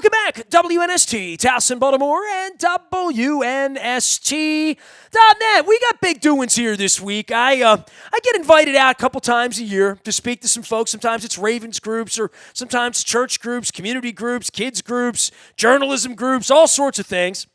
Welcome back, WNST, Towson, Baltimore, and WNST.net. We got big doings here this week. I get invited out a couple times a year to speak to some folks. Sometimes it's Ravens groups, or sometimes church groups, community groups, kids groups, journalism groups, all sorts of things.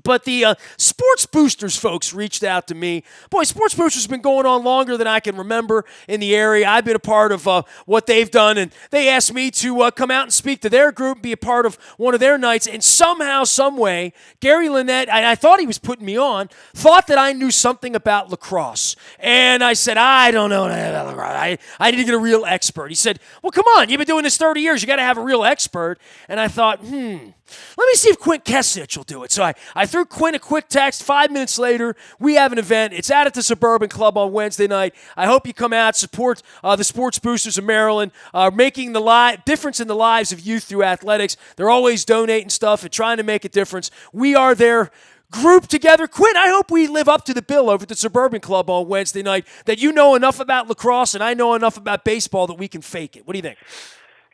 But the Sports Boosters folks reached out to me. Boy, Sports Boosters has been going on longer than I can remember in the area. I've been a part of what they've done, and they asked me to come out and speak to their group, be a part of one of their nights. And somehow, some way, Gary Lynette, I thought he was putting me on, thought that I knew something about lacrosse. And I said, I don't know about lacrosse. I need to get a real expert. He said, well, come on, you've been doing this 30 years. You got to have a real expert. And I thought, let me see if Quint Kessenich will do it. So I threw Quint a quick text. 5 minutes later, we have an event. It's out at the Suburban Club on Wednesday night. I hope you come out, support the Sports Boosters of Maryland, making the difference in the lives of youth through athletics. They're always donating stuff and trying to make a difference. We are there grouped together. Quint, I hope we live up to the bill over at the Suburban Club on Wednesday night, that you know enough about lacrosse and I know enough about baseball that we can fake it. What do you think?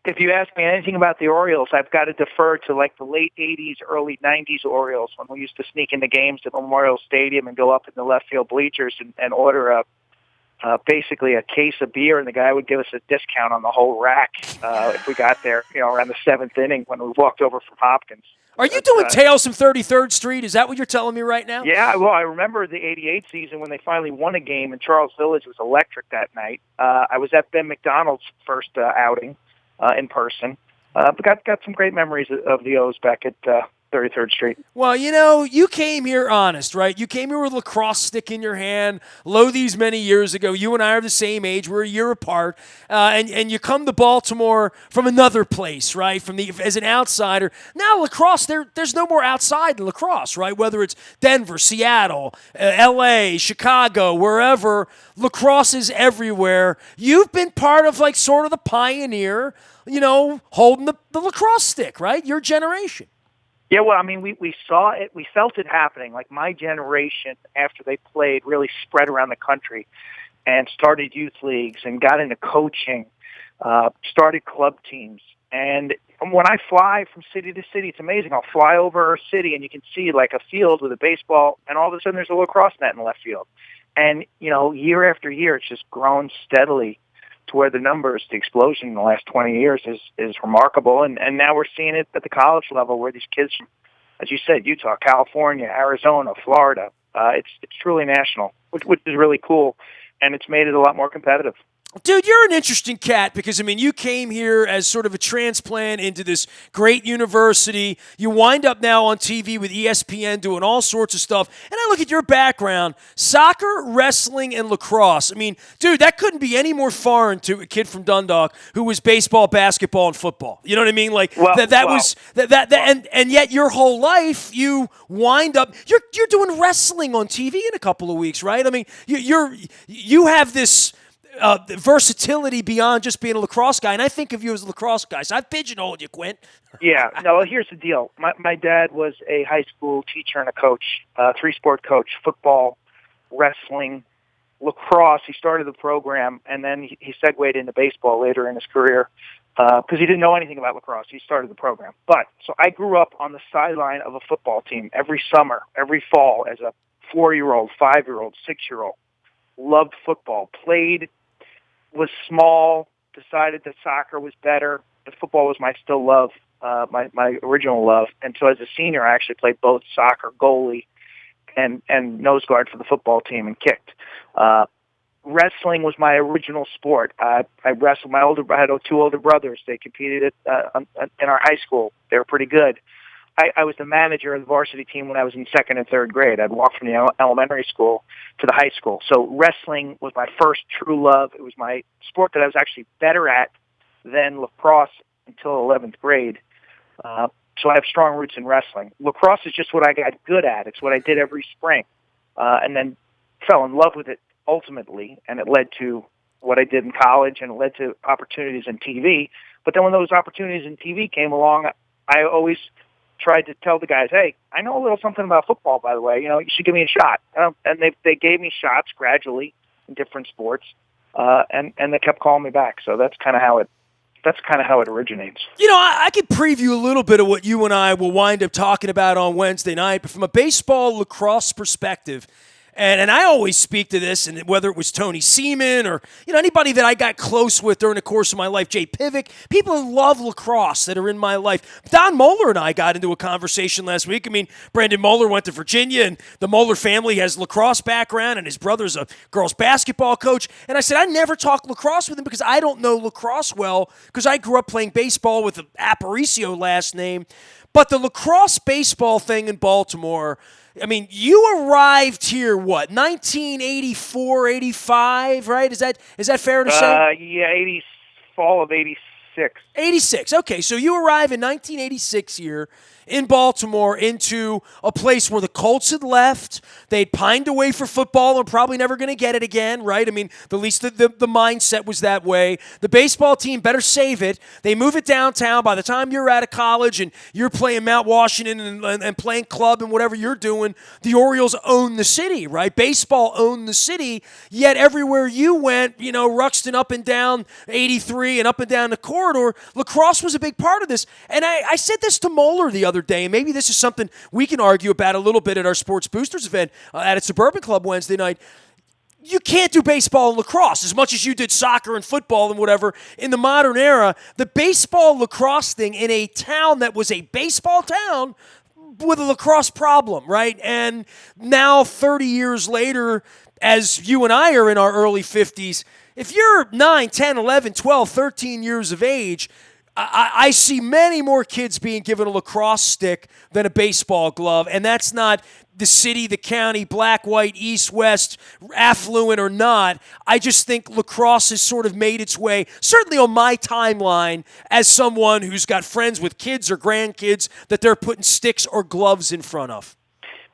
If you ask me anything about the Orioles, I've got to defer to like the late 80s, early 90s Orioles, when we used to sneak into games at Memorial Stadium and go up in the left field bleachers and order basically a case of beer, and the guy would give us a discount on the whole rack if we got there, around the seventh inning when we walked over from Hopkins. Are you doing Tales from 33rd Street? Is that what you're telling me right now? Yeah, well, I remember the '88 season when they finally won a game, and Charles Village was electric that night. I was at Ben McDonald's first outing in person, but got some great memories of the O's back at 33rd Street. Well, you came here honest, right? You came here with a lacrosse stick in your hand, these many years ago. You and I are the same age. We're a year apart. And you come to Baltimore from another place, right? As an outsider. Now lacrosse, there's no more outside in lacrosse, right? Whether it's Denver, Seattle, L.A., Chicago, wherever, lacrosse is everywhere. You've been part of sort of the pioneer, holding the lacrosse stick, right? Your generation. Yeah, well, I mean, we saw it, we felt it happening. Like my generation, after they played, really spread around the country and started youth leagues and got into coaching, started club teams. And when I fly from city to city, it's amazing. I'll fly over a city and you can see like a field with a baseball, and all of a sudden there's a lacrosse net in the left field. And, year after year, it's just grown steadily to where the explosion in the last 20 years is remarkable. And now we're seeing it at the college level, where these kids from, as you said, Utah, California, Arizona, Florida, it's truly national, which is really cool. And it's made it a lot more competitive. Dude, you're an interesting cat because, you came here as sort of a transplant into this great university. You wind up now on TV with ESPN doing all sorts of stuff. And I look at your background, soccer, wrestling, and lacrosse. Dude, that couldn't be any more foreign to a kid from Dundalk who was baseball, basketball, and football. You know what I mean? And yet your whole life you wind up, you're doing wrestling on TV in a couple of weeks, right? You have this versatility beyond just being a lacrosse guy, and I think of you as a lacrosse guy, so I've pigeonholed you, Quint. Yeah, no, here's the deal. My dad was a high school teacher and a coach, three-sport coach, football, wrestling, lacrosse. He started the program, and then he segued into baseball later in his career because he didn't know anything about lacrosse. He started the program. So I grew up on the sideline of a football team every summer, every fall as a 4-year-old, 5-year-old, 6-year-old. Loved football, played, was small, decided that soccer was better. The football was my still love, my original love. And so as a senior, I actually played both soccer, goalie, and nose guard for the football team and kicked. Wrestling was my original sport. I wrestled. I had 2 older brothers. They competed in our high school. They were pretty good. I was the manager of the varsity team when I was in 2nd and 3rd grade. I'd walk from the elementary school to the high school. So wrestling was my first true love. It was my sport that I was actually better at than lacrosse until 11th grade. So I have strong roots in wrestling. Lacrosse is just what I got good at. It's what I did every spring, and then fell in love with it ultimately, and it led to what I did in college, and it led to opportunities in TV. But then when those opportunities in TV came along, I always tried to tell the guys, hey, I know a little something about football, by the way. You should give me a shot. And they gave me shots gradually in different sports, and they kept calling me back. So that's kind of how it that's kind of how it originates. I could preview a little bit of what you and I will wind up talking about on Wednesday night, but from a baseball lacrosse perspective, and I always speak to this, and whether it was Tony Seaman or anybody that I got close with during the course of my life, Jay Pivick, people who love lacrosse that are in my life. Don Moeller and I got into a conversation last week. I mean, Brandon Moeller went to Virginia, and the Moeller family has lacrosse background, and his brother's a girls basketball coach. And I said, I never talk lacrosse with him because I don't know lacrosse well because I grew up playing baseball with the Aparicio last name. But the lacrosse baseball thing in Baltimore, I mean, you arrived here, 1984, 85, right? Is that fair to say? Yeah, fall of 86. 86. Okay, so you arrive in 1986 here in Baltimore into a place where the Colts had left. They'd pined away for football and probably never going to get it again, right? I mean, at least the mindset was that way. The baseball team better save it. They move it downtown. By the time you're out of college and you're playing Mount Washington and playing club and whatever you're doing, the Orioles own the city, right? Baseball owned the city, yet everywhere you went, Ruxton up and down 83 and up and down the corridor, lacrosse was a big part of this. And I said this to Moeller the other day, and maybe this is something we can argue about a little bit at our Sports Boosters event at a Suburban Club Wednesday night. You can't do baseball and lacrosse as much as you did soccer and football and whatever in the modern era. The baseball lacrosse thing in a town that was a baseball town with a lacrosse problem, right? And now 30 years later, as you and I are in our early 50s, if you're 9, 10, 11, 12, 13 years of age, I see many more kids being given a lacrosse stick than a baseball glove, and that's not the city, the county, black, white, east, west, affluent or not. I just think lacrosse has sort of made its way, certainly on my timeline, as someone who's got friends with kids or grandkids that they're putting sticks or gloves in front of.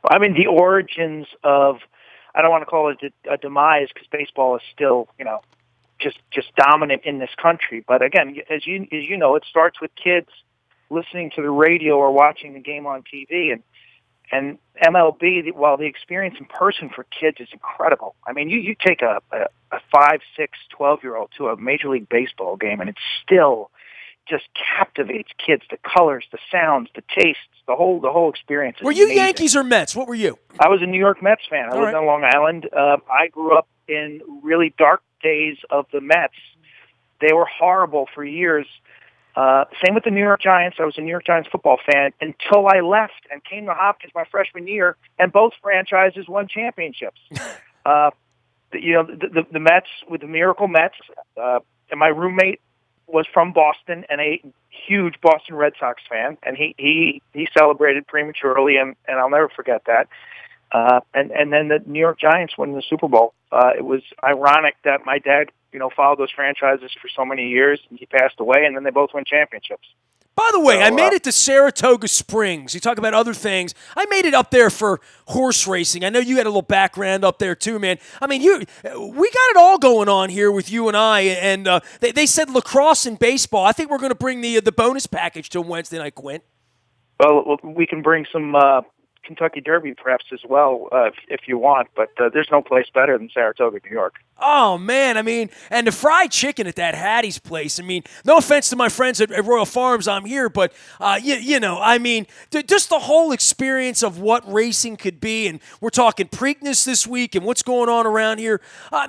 I mean, the origins of, I don't want to call it a demise because baseball is still, just dominant in this country. But again, as you know, it starts with kids listening to the radio or watching the game on TV. And MLB, while the experience in person for kids is incredible. I mean, you take a 5, 6, 12-year-old to a Major League Baseball game, and it still just captivates kids. The colors, the sounds, the tastes, the whole experience. Were you Yankees or Mets? What were you? I was a New York Mets fan. I lived on Long Island. I grew up in really dark days of the Mets. They were horrible for years. Same with the New York Giants. I was a New York Giants football fan until I left and came to Hopkins my freshman year, and both franchises won championships. The Mets with the Miracle Mets, and my roommate was from Boston and a huge Boston Red Sox fan, and he celebrated prematurely, and I'll never forget that. And then the New York Giants won the Super Bowl. It was ironic that my dad, followed those franchises for so many years, and he passed away, and then they both won championships. By the way, I made it to Saratoga Springs. You talk about other things. I made it up there for horse racing. I know you had a little background up there too, man. I mean, we got it all going on here with you and I. And they said lacrosse and baseball. I think we're going to bring the bonus package to Wednesday night, Quint. Well, we can bring some Kentucky Derby perhaps as well if you want, but there's no place better than Saratoga, New York. Oh, man, I mean, and the fried chicken at that Hattie's place, I mean, no offense to my friends at Royal Farms, I'm here, but, I mean, just the whole experience of what racing could be, and we're talking Preakness this week and what's going on around here.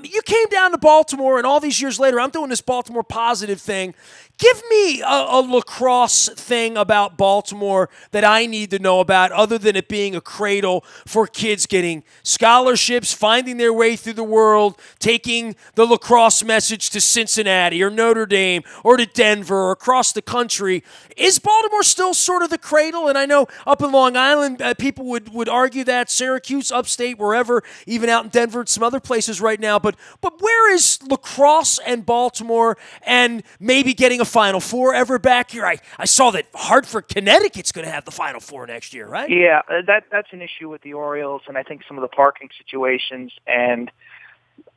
You came down to Baltimore, and all these years later, I'm doing this Baltimore Positive thing. Give me a lacrosse thing about Baltimore that I need to know about other than it being a cradle for kids getting scholarships, finding their way through the world, taking the lacrosse message to Cincinnati or Notre Dame or to Denver or across the country. Is Baltimore still sort of the cradle? And I know up in Long Island, people would argue that, Syracuse, upstate, wherever, even out in Denver and some other places right now. But where is lacrosse and Baltimore and maybe getting a Final Four ever back here? I saw that Hartford, Connecticut's going to have the Final Four next year, right? Yeah, that's an issue with the Orioles, and I think some of the parking situations, and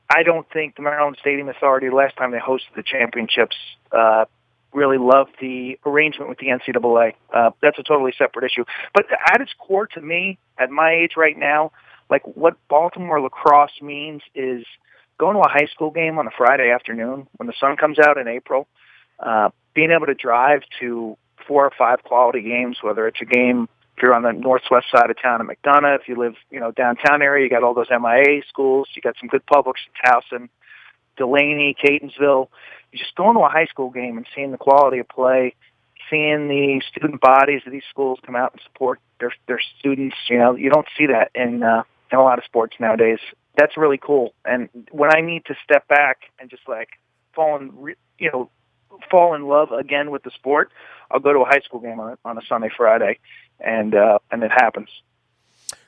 I don't think the Maryland Stadium Authority, last time they hosted the championships, really loved the arrangement with the NCAA. That's a totally separate issue. But at its core, to me, at my age right now, like what Baltimore lacrosse means is going to a high school game on a Friday afternoon when the sun comes out in April, being able to drive to 4 or 5 quality games, whether it's a game if you're on the northwest side of town in McDonough, if you live, downtown area, you got all those MIA schools, you got some good publics in Towson, Delaney, Catonsville. You just going to a high school game and seeing the quality of play, seeing the student bodies of these schools come out and support their students. You don't see that in a lot of sports nowadays. That's really cool. And when I need to step back and just fall in love again with the sport, I'll go to a high school game on a Sunday, Friday, and it happens.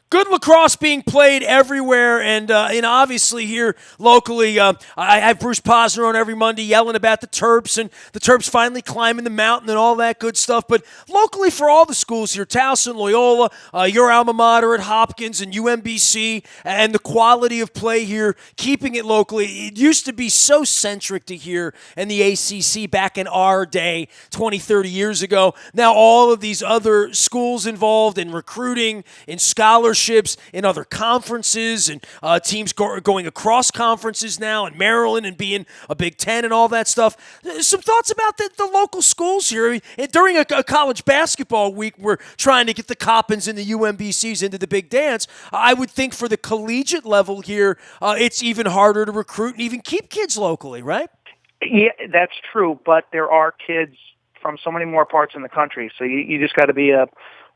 Good lacrosse being played everywhere, and obviously here locally, I have Bruce Posner on every Monday yelling about the Terps, and the Terps finally climbing the mountain and all that good stuff. But locally for all the schools here, Towson, Loyola, your alma mater at Hopkins and UMBC, and the quality of play here, keeping it locally. It used to be so centric to here and the ACC back in our day, 20, 30 years ago. Now all of these other schools involved in recruiting, in scholarships, in other conferences, and teams going across conferences now, in Maryland and being a Big Ten and all that stuff. Some thoughts about the local schools here. I mean, during a college basketball week, we're trying to get the Coppins and the UMBCs into the big dance. I would think for the collegiate level here, it's even harder to recruit and even keep kids locally, right? Yeah, that's true, but there are kids from so many more parts in the country, so you just got to be a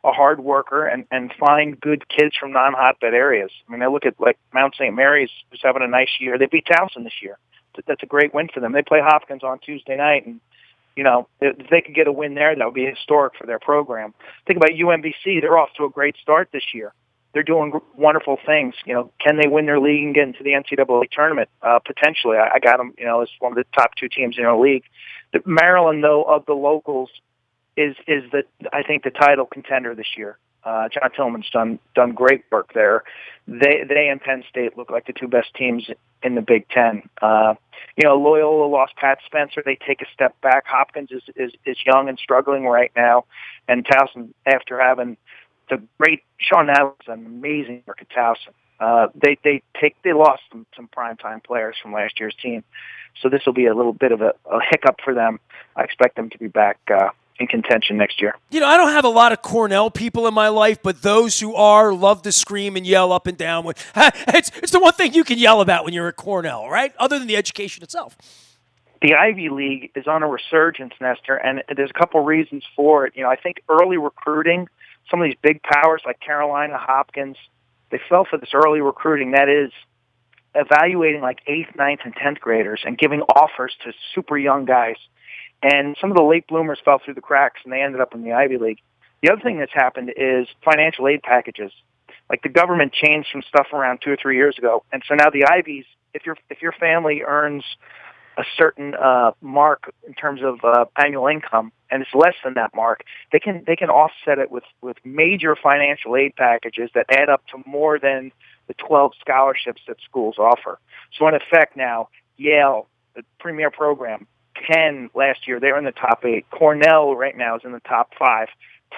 hard worker and find good kids from non-hotbed areas. I mean, I look at Mount St. Mary's, who's having a nice year. They beat Towson this year. That's a great win for them. They play Hopkins on Tuesday night, and if they could get a win there, that would be historic for their program. Think about UMBC. They're off to a great start this year. They're doing wonderful things. Can they win their league and get into the NCAA tournament? Potentially. I got them, as one of the top 2 teams in our league. Maryland, though, of the locals, is I think the title contender this year. John Tillman's done great work there. They and Penn State look like the 2 best teams in the Big Ten. Loyola lost Pat Spencer. They take a step back. Hopkins is young and struggling right now, and Towson, after having the great Sean Adams, an amazing work at Towson. They lost some primetime players from last year's team, so this will be a little bit of a hiccup for them. I expect them to be back in contention next year. I don't have a lot of Cornell people in my life, but those who are love to scream and yell up and down. It's the one thing you can yell about when you're at Cornell, right? Other than the education itself. The Ivy League is on a resurgence, Nestor, and there's a couple reasons for it. I think early recruiting, some of these big powers like Carolina, Hopkins, they fell for this early recruiting. That is evaluating 8th, 9th, and 10th graders and giving offers to super young guys. And some of the late bloomers fell through the cracks, and they ended up in the Ivy League. The other thing that's happened is financial aid packages. The government changed some stuff around 2 or 3 years ago, and so now the Ivies, if your family earns a certain mark in terms of annual income, and it's less than that mark, they can offset it with major financial aid packages that add up to more than the 12 scholarships that schools offer. So in effect now, Yale, the premier program, Penn last year, they're in the top 8. Cornell right now is in the top 5.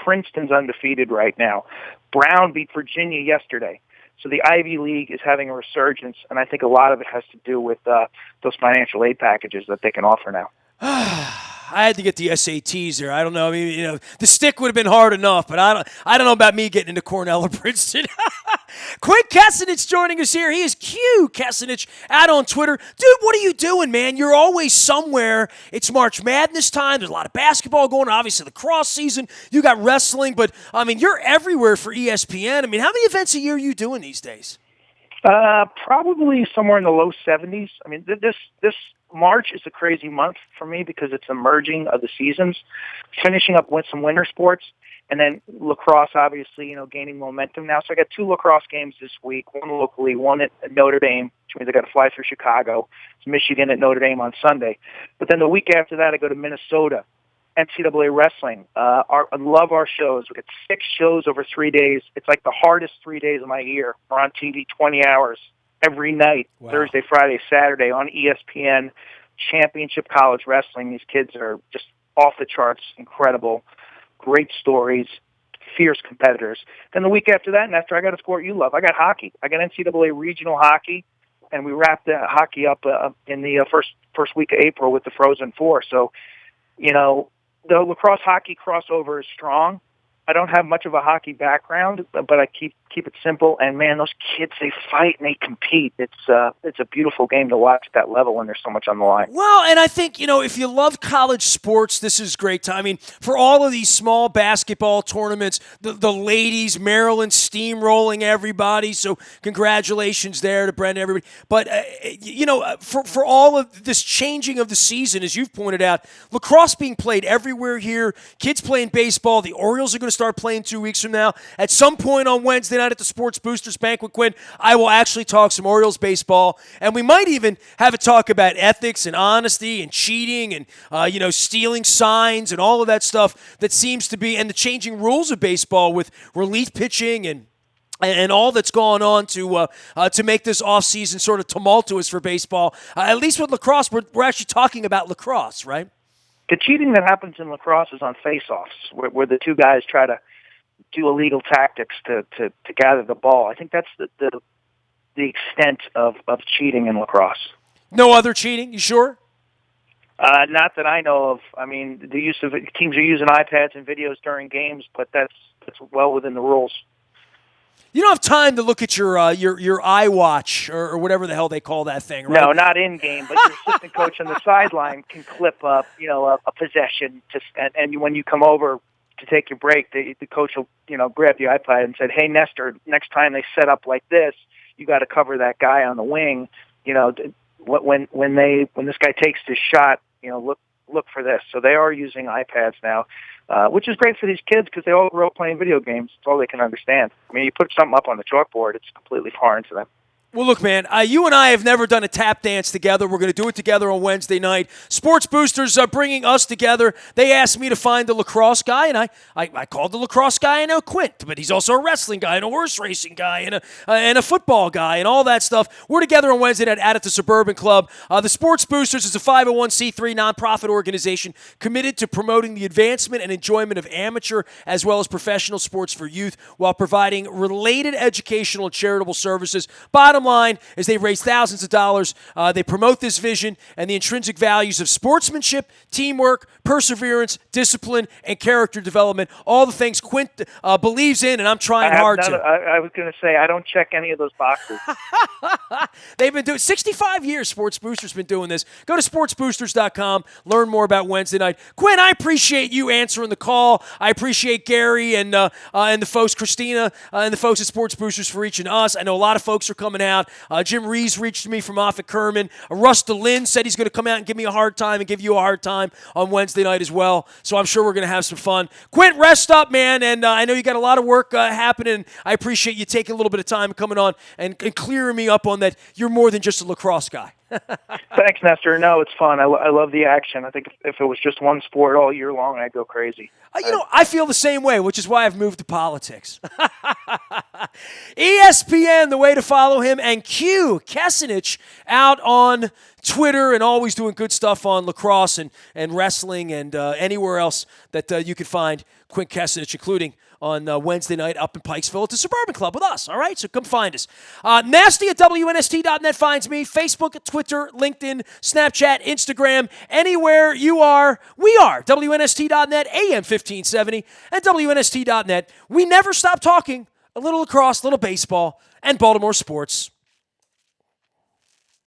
Princeton's undefeated right now. Brown beat Virginia yesterday. So the Ivy League is having a resurgence, and I think a lot of it has to do with those financial aid packages that they can offer now. I had to get the SATs there. I don't know. I mean, the stick would have been hard enough, but I don't know about me getting into Cornell or Princeton. Quint Kessenich joining us here. He is Q Kessenich out on Twitter. Dude, what are you doing, man? You're always somewhere. It's March Madness time. There's a lot of basketball going on. Obviously, the cross season. You got wrestling, but you're everywhere for ESPN. How many events a year are you doing these days? Probably somewhere in the low 70s. This March is a crazy month for me because it's a merging of the seasons, finishing up with some winter sports, and then lacrosse, obviously, gaining momentum now. So I got 2 lacrosse games this week, one locally, one at Notre Dame, which means I got to fly through Chicago. It's Michigan at Notre Dame on Sunday. But then the week after that, I go to Minnesota, NCAA wrestling. I love our shows. We got 6 shows over 3 days. It's like the hardest 3 days of my year. We're on TV 20 hours every night, wow. Thursday, Friday, Saturday on ESPN, championship college wrestling. These kids are just off the charts, incredible, great stories, fierce competitors. Then the week after that, and after I got a sport you love, I got hockey. I got NCAA regional hockey, and we wrapped the hockey up in the first week of April with the Frozen Four. So You know, the lacrosse hockey crossover is strong. I don't have much of a hockey background, but I keep it simple. And man, those kids, they fight and they compete. It's a beautiful game to watch at that level when there's so much on the line. Well, and I think, if you love college sports, this is great time. I mean, for all of these small basketball tournaments, the ladies, Maryland steamrolling everybody. So congratulations there to Brent and everybody. But, for all of this changing of the season, as you've pointed out, lacrosse being played everywhere here, kids playing baseball, the Orioles are going to start playing 2 weeks from now. At some point on Wednesday night at the Sports Boosters Banquet, Quinn, I will actually talk some Orioles baseball, and we might even have a talk about ethics and honesty and cheating and, stealing signs and all of that stuff that seems to be, and the changing rules of baseball with relief pitching and all that's gone on to make this offseason sort of tumultuous for baseball. At least with lacrosse, we're actually talking about lacrosse, right? The cheating that happens in lacrosse is on face-offs, where the two guys try to do illegal tactics to gather the ball. I think that's the extent of cheating in lacrosse. No other cheating? You sure? Not that I know of. I mean, the use of teams are using iPads and videos during games, but that's well within the rules. You don't have time to look at your iWatch or whatever the hell they call that thing, right? No, not in game, but your assistant coach on the sideline can clip up, a possession, and when you come over to take your break, the coach will, grab the iPad and say, "Hey, Nestor, next time they set up like this, you got to cover that guy on the wing. When this guy takes this shot, look for this." So they are using iPads now, which is great for these kids because they all grew up playing video games. It's all they can understand. I mean, you put something up on the chalkboard, it's completely foreign to them. Well, look, man, you and I have never done a tap dance together. We're going to do it together on Wednesday night. Sports Boosters are bringing us together. They asked me to find the lacrosse guy, and I called the lacrosse guy. I know Quint, but he's also a wrestling guy and a horse racing guy and a football guy and all that stuff. We're together on Wednesday night out at the Suburban Club. The Sports Boosters is a 501c3 nonprofit organization committed to promoting the advancement and enjoyment of amateur as well as professional sports for youth while providing related educational and charitable services. Bottom line is they raise thousands of dollars. They promote this vision and the intrinsic values of sportsmanship, teamwork, perseverance, discipline, and character development. All the things Quint believes in, and I'm trying hard to. I was going to say, I don't check any of those boxes. They've been doing 65 years. Sports Boosters been doing this. Go to sportsboosters.com. Learn more about Wednesday night. Quinn, I appreciate you answering the call. I appreciate Gary and the folks, Christina, and the folks at Sports Boosters for reaching us. I know a lot of folks are coming out. Jim Rees reached me from off at Kerman. Russ DeLynn said he's going to come out and give me a hard time and give you a hard time on Wednesday night as well. So I'm sure we're going to have some fun. Quint, rest up, man. And I know you got a lot of work happening. I appreciate you taking a little bit of time coming on and clearing me up on that. You're more than just a lacrosse guy. Thanks, Nestor. No, it's fun. I love the action. I think if it was just one sport all year long, I'd go crazy. I feel the same way, which is why I've moved to politics. ESPN, the way to follow him, and Quint Kessenich out on Twitter and always doing good stuff on lacrosse and wrestling and anywhere else that you can find Quint Kessenich, including on Wednesday night up in Pikesville at the Suburban Club with us. All right, so come find us. Nasty at WNST.net finds me. Facebook, Twitter, LinkedIn, Snapchat, Instagram, anywhere you are, we are. WNST.net, AM 1570, and WNST.net. We never stop talking. A little lacrosse, a little baseball, and Baltimore sports.